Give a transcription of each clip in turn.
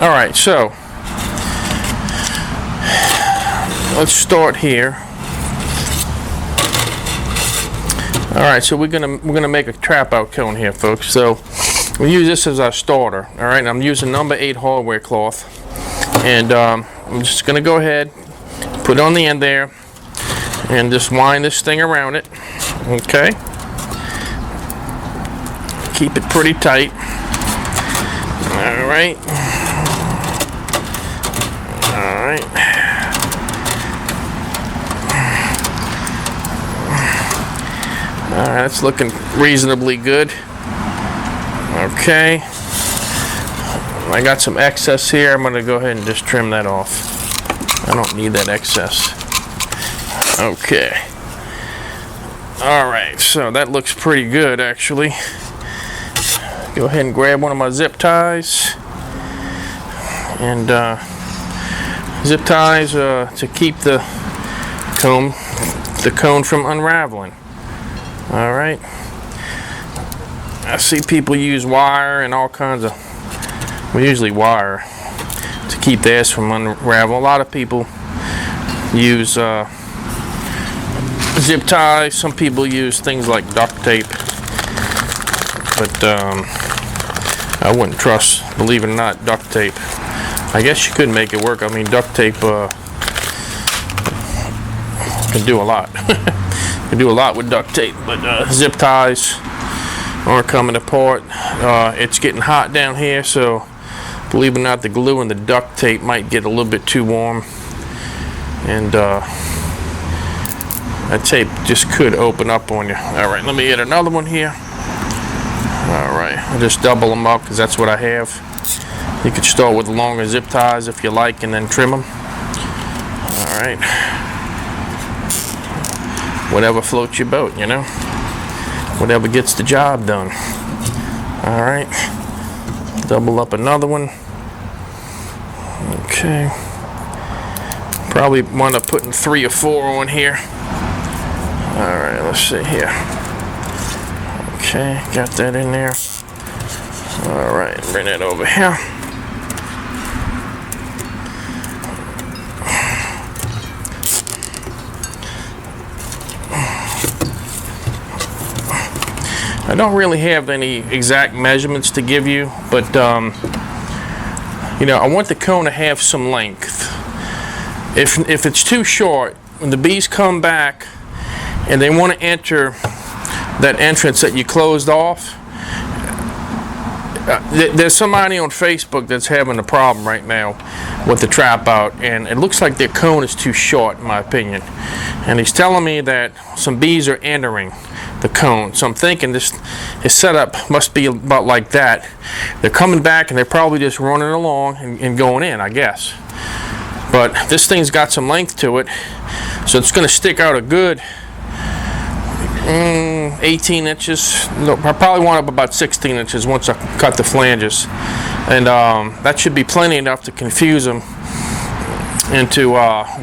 Alright, so let's start here. Alright, so we're gonna make a trap out cone here, folks. So we use this as our starter. Alright, I'm using number 8 hardware cloth. And I'm just gonna go ahead, put it on the end there, and just wind this thing around it. Okay. Keep it pretty tight. Alright. Alright. Alright, that's looking reasonably good. Okay. I got some excess here. I'm going to go ahead and just trim that off. I don't need that excess. Okay. Alright, so that looks pretty good actually. Go ahead and grab one of my zip ties. And zip ties to keep the cone from unraveling. Alright. I see people use wire and all kinds of, well, usually wire to keep theirs from unraveling. A lot of people use zip ties. Some people use things like duct tape. But I wouldn't trust, believe it or not, duct tape. I guess you could make it work. I mean, duct tape can do a lot. Can do a lot with duct tape, but zip ties aren't coming apart. It's getting hot down here, so believe it or not, the glue and the duct tape might get a little bit too warm, and that tape just could open up on you. Alright, let me get another one here. Alright, I'll just double them up because that's what I have. You could start with longer zip ties if you like and then trim them. Alright. Whatever floats your boat, you know. Whatever gets the job done. Alright. Double up another one. Okay. Probably want to put 3 or 4 on here. Alright, let's see here. Okay, got that in there. Alright, bring that over here. I don't really have any exact measurements to give you, but you know, I want the cone to have some length. If it's too short, when the bees come back and they want to enter that entrance that you closed off, there's somebody on Facebook that's having a problem right now with the trap out, and it looks like their cone is too short, in my opinion. And he's telling me that some bees are entering the cone, so I'm thinking his setup must be about like that. They're coming back and they're probably just running along and going in, I guess. But this thing's got some length to it, so it's going to stick out a good 18 inches. No, I probably want up about 16 inches once I cut the flanges, and that should be plenty enough to confuse them into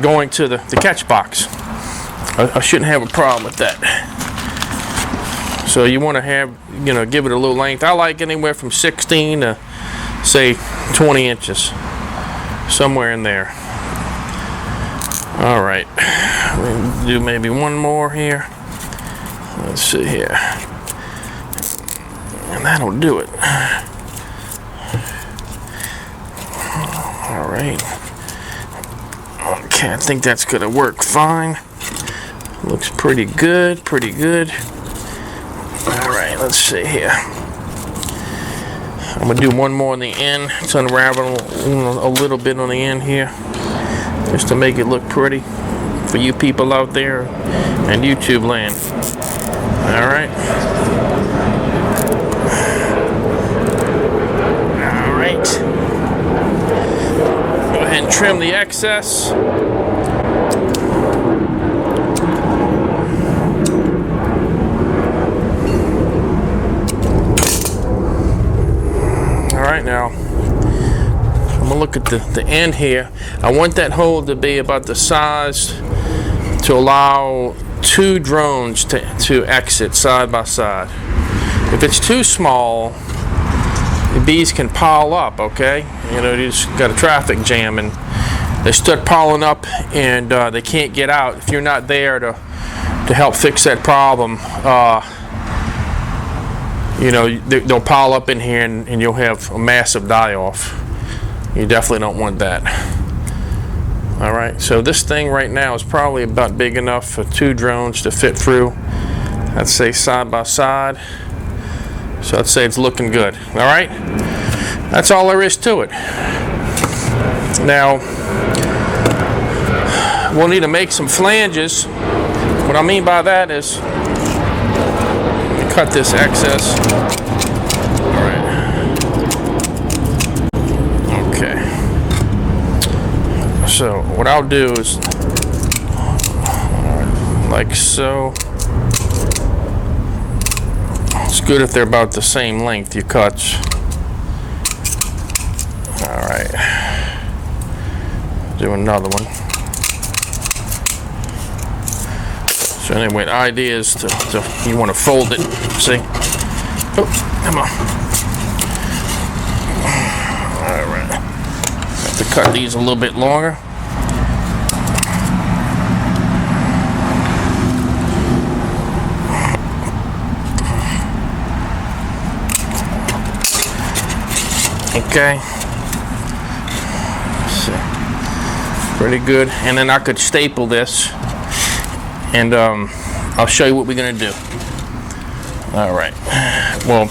going to the catch box. I shouldn't have a problem with that. So you want to have, you know, give it a little length. I like anywhere from 16 to say 20 inches, somewhere in there. All right, we'll do maybe one more here. Let's see here, and that'll do it. All right. Okay, I think that's gonna work fine. Looks pretty good, pretty good. All right, let's see here. I'm gonna do one more on the end. It's unraveling a little bit on the end here, just to make it look pretty for you people out there and YouTube land. All right. All right. Go ahead and trim the excess. All right, now I'm gonna look at the end here. I want that hole to be about the size to allow 2 drones to exit side by side. If it's too small, the bees can pile up, okay? You know, you just got a traffic jam and they start piling up and they can't get out. If you're not there to help fix that problem, you know, they'll pile up in here and you'll have a massive die-off. You definitely don't want that. All right, so this thing right now is probably about big enough for 2 drones to fit through. I'd say side by side. So I'd say it's looking good. All right, that's all there is to it. Now, we'll need to make some flanges. What I mean by that is, cut this excess. All right. Okay. So what I'll do is, like so. It's good if they're about the same length, your cuts. All right. Do another one. So anyway, the idea is to you want to fold it. See? Oh, come on. All right. Have to cut these a little bit longer. Okay. So, pretty good. And then I could staple this. And I'll show you what we're gonna do. All right. Well,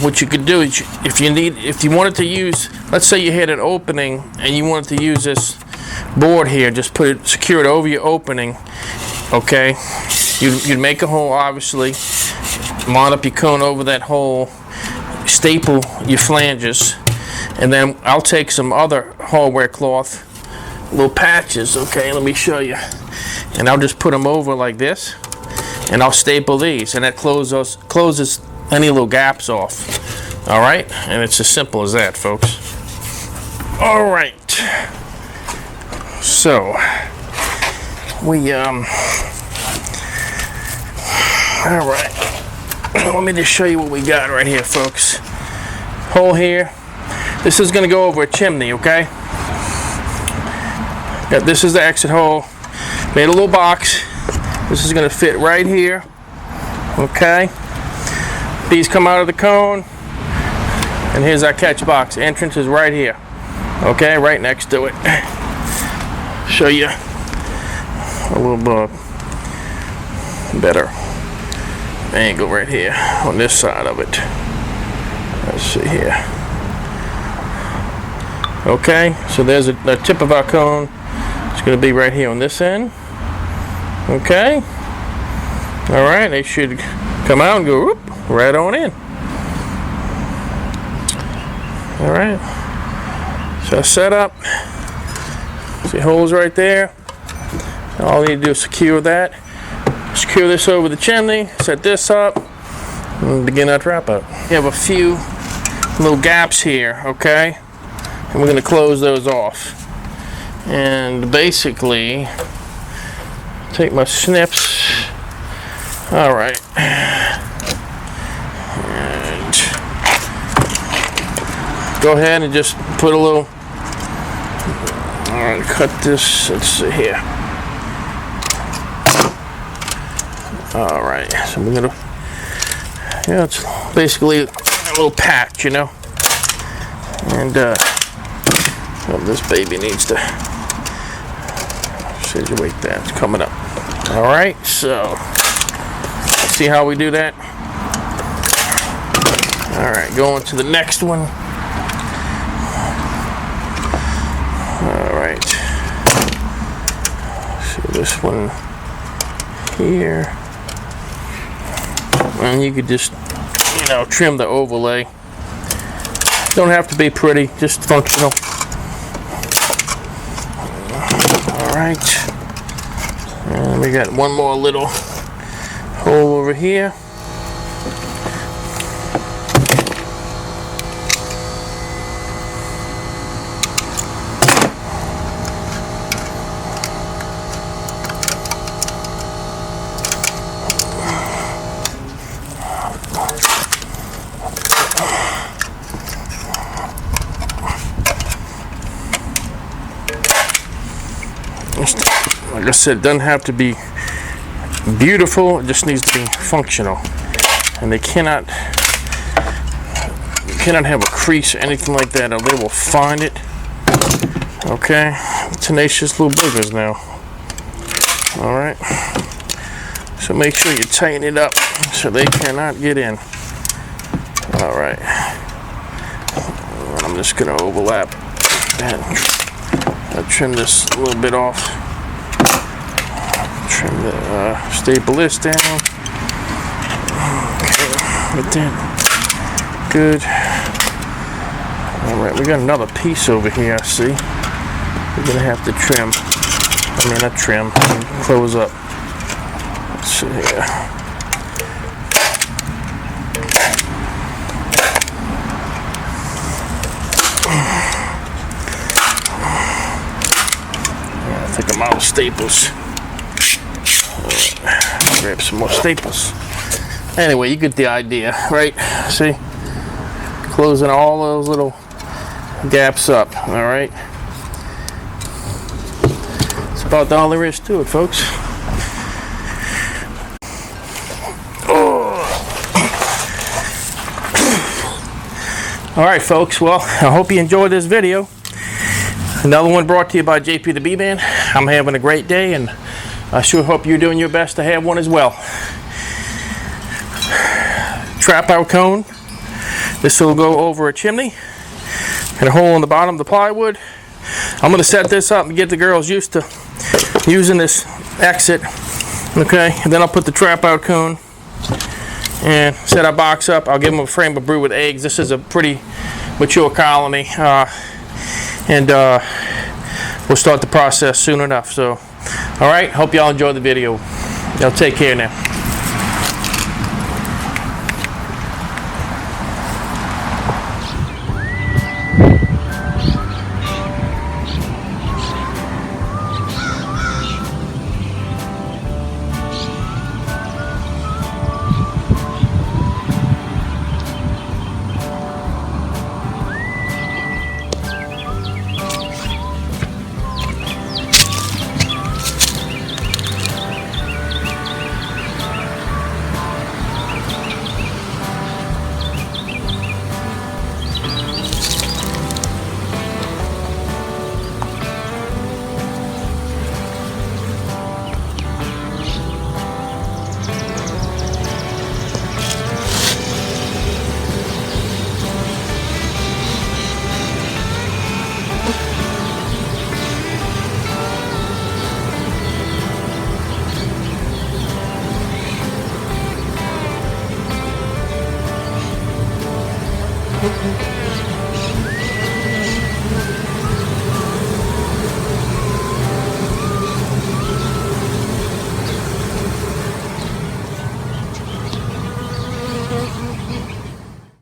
what you could do is, if you wanted to use, let's say you had an opening and you wanted to use this board here, just secure it over your opening. Okay. You'd make a hole, obviously. Mount up your cone over that hole. Staple your flanges, and then I'll take some other hardware cloth. Little patches, okay, let me show you, and I'll just put them over like this, and I'll staple these, and that closes any little gaps off. All right, and it's as simple as that, folks. All right, so we all right, let me just show you what we got right here, folks. Hole here. This is going to go over a chimney, okay? This is the exit hole. Made a little box. This is going to fit right here, okay? These come out of the cone, and here's our catch box. Entrance is right here, okay? Right next to it. Show you a little better angle right here on this side of it. Let's see here. Okay, so there's the tip of our cone. It's going to be right here on this end. Okay. All right, they should come out and go whoop, right on in. All right. So set up. See holes right there. All I need to do is secure that. Secure this over the chimney. Set this up. And begin our trap out. We have a few little gaps here, okay? And we're going to close those off. And basically, take my snips. All right. And go ahead and just put a little. All right, cut this. Let's see here. All right. So we're gonna. Yeah, it's basically a little patch, you know. And well, this baby needs to situate that. It's coming up. All right, so see how we do that. All right, going to the next one. All right, see this one here, and you could just, you know, trim the overlay. Don't have to be pretty, just functional. All right, and we got one more little hole over here. like I said, it doesn't have to be beautiful, it just needs to be functional. And they cannot have a crease or anything like that, or they will find it. Okay, tenacious little boogers now. Alright, so make sure you tighten it up so they cannot get in. Alright, I'm just going to overlap and I'll trim this a little bit off. Trim the staple this down. Okay, with that. Good. Alright, we got another piece over here, I see. We're going to have to trim. I mean, not trim, close up. Let's see here. I think I'm out of staples. I'll grab some more staples. Anyway, you get the idea, right? See? Closing all those little gaps up, alright? That's about all there is to it, folks. Alright, folks, well, I hope you enjoyed this video. Another one brought to you by JPthebeeman. I'm having a great day, and I sure hope you're doing your best to have one as well. Trap out cone. This will go over a chimney and a hole in the bottom of the plywood. I'm going to set this up and get the girls used to using this exit. Okay, and then I'll put the trap out cone and set our box up. I'll give them a frame of brood with eggs. This is a pretty mature colony, and we'll start the process soon enough. So, all right, hope y'all enjoyed the video. Y'all take care now.